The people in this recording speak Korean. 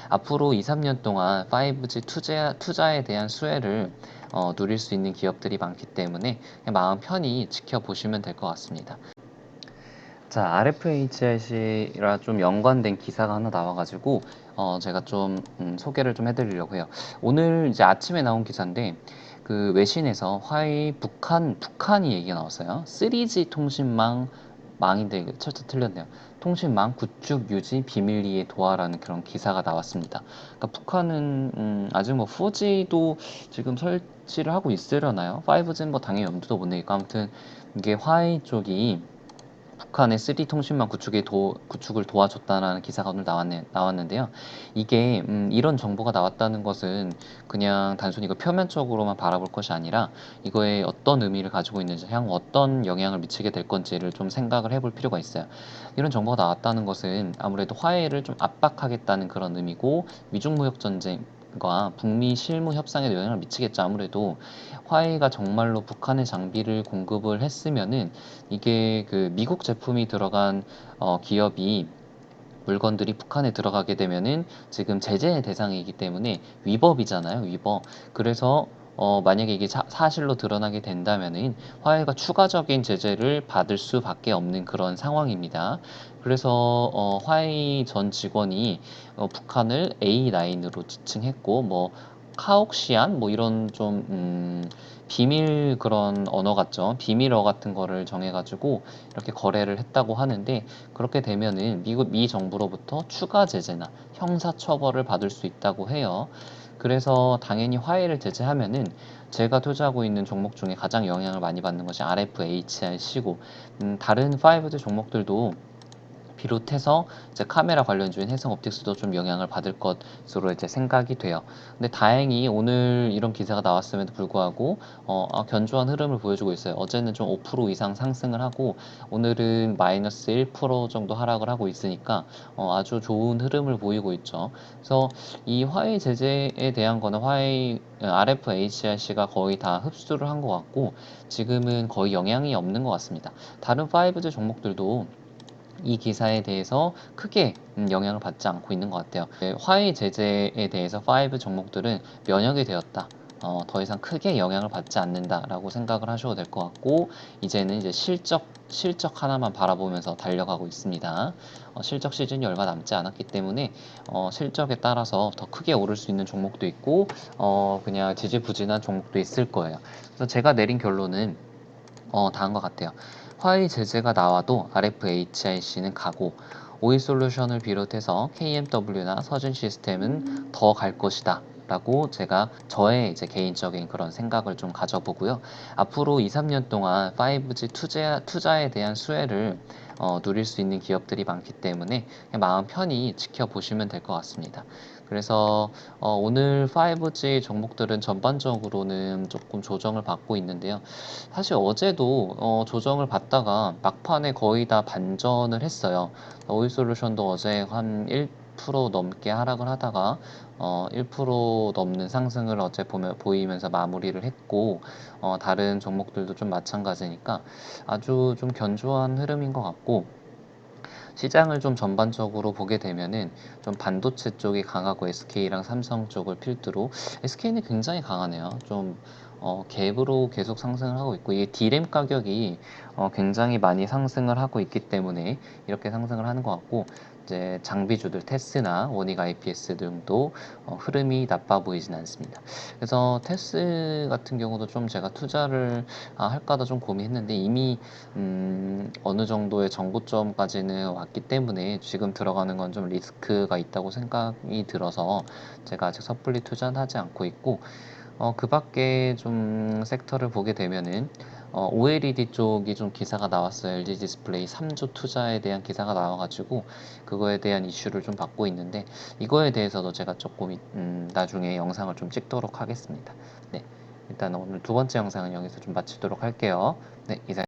앞으로 2, 3년 동안 5G 투자에 대한 수혜를 누릴 수 있는 기업들이 많기 때문에 그냥 마음 편히 지켜보시면 될 것 같습니다. 자, RFHIC랑 좀 연관된 기사가 하나 나와가지고 제가 좀 소개를 좀 해드리려고 해요. 오늘 이제 아침에 나온 기사인데 그 외신에서 북한이 얘기가 나왔어요. 3G 망인데 철자 틀렸네요. 통신망 구축 유지 비밀리에 도와라는 그런 기사가 나왔습니다. 그러니까 북한은 아직 뭐 4G도 지금 설치를 하고 있으려나요? 5G는 뭐 당연히 염두도 못 내겠고 아무튼 이게 화웨이 쪽이 북한의 3D 통신망 구축을 도와줬다는 기사가 오늘 나왔는데요. 이게 이런 정보가 나왔다는 것은 그냥 단순히 이거 표면적으로만 바라볼 것이 아니라 이거에 어떤 의미를 가지고 있는지, 향후 어떤 영향을 미치게 될 건지를 좀 생각을 해볼 필요가 있어요. 이런 정보가 나왔다는 것은 아무래도 화해를 좀 압박하겠다는 그런 의미고, 미중무역 전쟁과 북미 실무 협상에 영향을 미치겠죠. 아무래도 화웨이가 정말로 북한의 장비를 공급을 했으면은 이게 그 미국 제품이 들어간 기업이 물건들이 북한에 들어가게 되면은 지금 제재 대상이기 때문에 위법이잖아요, 위법. 그래서 만약에 이게 사실로 드러나게 된다면은 화웨이가 추가적인 제재를 받을 수밖에 없는 그런 상황입니다. 그래서 화웨이 전 직원이 북한을 A9으로 지칭했고, 뭐 카옥시안 뭐 이런 좀 비밀 그런 언어 같죠. 비밀어 같은 거를 정해가지고 이렇게 거래를 했다고 하는데, 그렇게 되면은 미 정부로부터 추가 제재나 형사 처벌을 받을 수 있다고 해요. 그래서 당연히 화해를 제재하면은 제가 투자하고 있는 종목 중에 가장 영향을 많이 받는 것이 RFHIC고, 다른 5G 종목들도 비롯해서 이제 카메라 관련주인 해성옵틱스도 좀 영향을 받을 것으로 이제 생각이 돼요. 근데 다행히 오늘 이런 기사가 나왔음에도 불구하고 견조한 흐름을 보여주고 있어요. 어제는 좀 5% 이상 상승을 하고 오늘은 마이너스 1% 정도 하락을 하고 있으니까 아주 좋은 흐름을 보이고 있죠. 그래서 이 화웨이 제재에 대한 거는 RFHIC가 거의 다 흡수를 한 것 같고 지금은 거의 영향이 없는 것 같습니다. 다른 5G 종목들도 이 기사에 대해서 크게 영향을 받지 않고 있는 것 같아요. 화웨이 제재에 대해서 5 종목들은 면역이 되었다. 더 이상 크게 영향을 받지 않는다라고 생각을 하셔도 될 것 같고, 이제는 이제 실적 하나만 바라보면서 달려가고 있습니다. 실적 시즌이 얼마 남지 않았기 때문에 실적에 따라서 더 크게 오를 수 있는 종목도 있고 그냥 지지부진한 종목도 있을 거예요. 그래서 제가 내린 결론은 다음과 같아요. 화웨이 제재가 나와도 RFHIC는 가고, 오이솔루션을 비롯해서 KMW나 서진 시스템은 더 갈 것이다. 라고 제가 저의 이제 개인적인 그런 생각을 좀 가져보고요. 앞으로 2, 3년 동안 5G 투자에 대한 수혜를 누릴 수 있는 기업들이 많기 때문에 그냥 마음 편히 지켜보시면 될 것 같습니다. 그래서 오늘 5G 종목들은 전반적으로는 조금 조정을 받고 있는데요. 사실 어제도 조정을 받다가 막판에 거의 다 반전을 했어요. 오이솔루션도 어제 한 1% 넘게 하락을 하다가 1% 넘는 상승을 어제 보이면서 마무리를 했고, 다른 종목들도 좀 마찬가지니까 아주 좀 견조한 흐름인 것 같고, 시장을 좀 전반적으로 보게 되면은 좀 반도체 쪽이 강하고 SK랑 삼성 쪽을 필두로, SK는 굉장히 강하네요. 좀 갭으로 계속 상승을 하고 있고, 이게 D램 가격이 굉장히 많이 상승을 하고 있기 때문에 이렇게 상승을 하는 것 같고, 이제 장비주들 테스나 원익 IPS 등도 흐름이 나빠 보이진 않습니다. 그래서 테스 같은 경우도 좀 제가 투자를 할까도 좀 고민했는데, 이미 어느 정도의 정고점까지는 왔기 때문에 지금 들어가는 건 좀 리스크가 있다고 생각이 들어서 제가 아직 섣불리 투자는 하지 않고 있고, 그 밖에 좀 섹터를 보게 되면은 OLED 쪽이 좀 기사가 나왔어요. LG 디스플레이 3조 투자에 대한 기사가 나와가지고 그거에 대한 이슈를 좀 받고 있는데, 이거에 대해서도 제가 조금 나중에 영상을 좀 찍도록 하겠습니다. 네, 일단 오늘 두 번째 영상은 여기서 좀 마치도록 할게요. 네, 이상.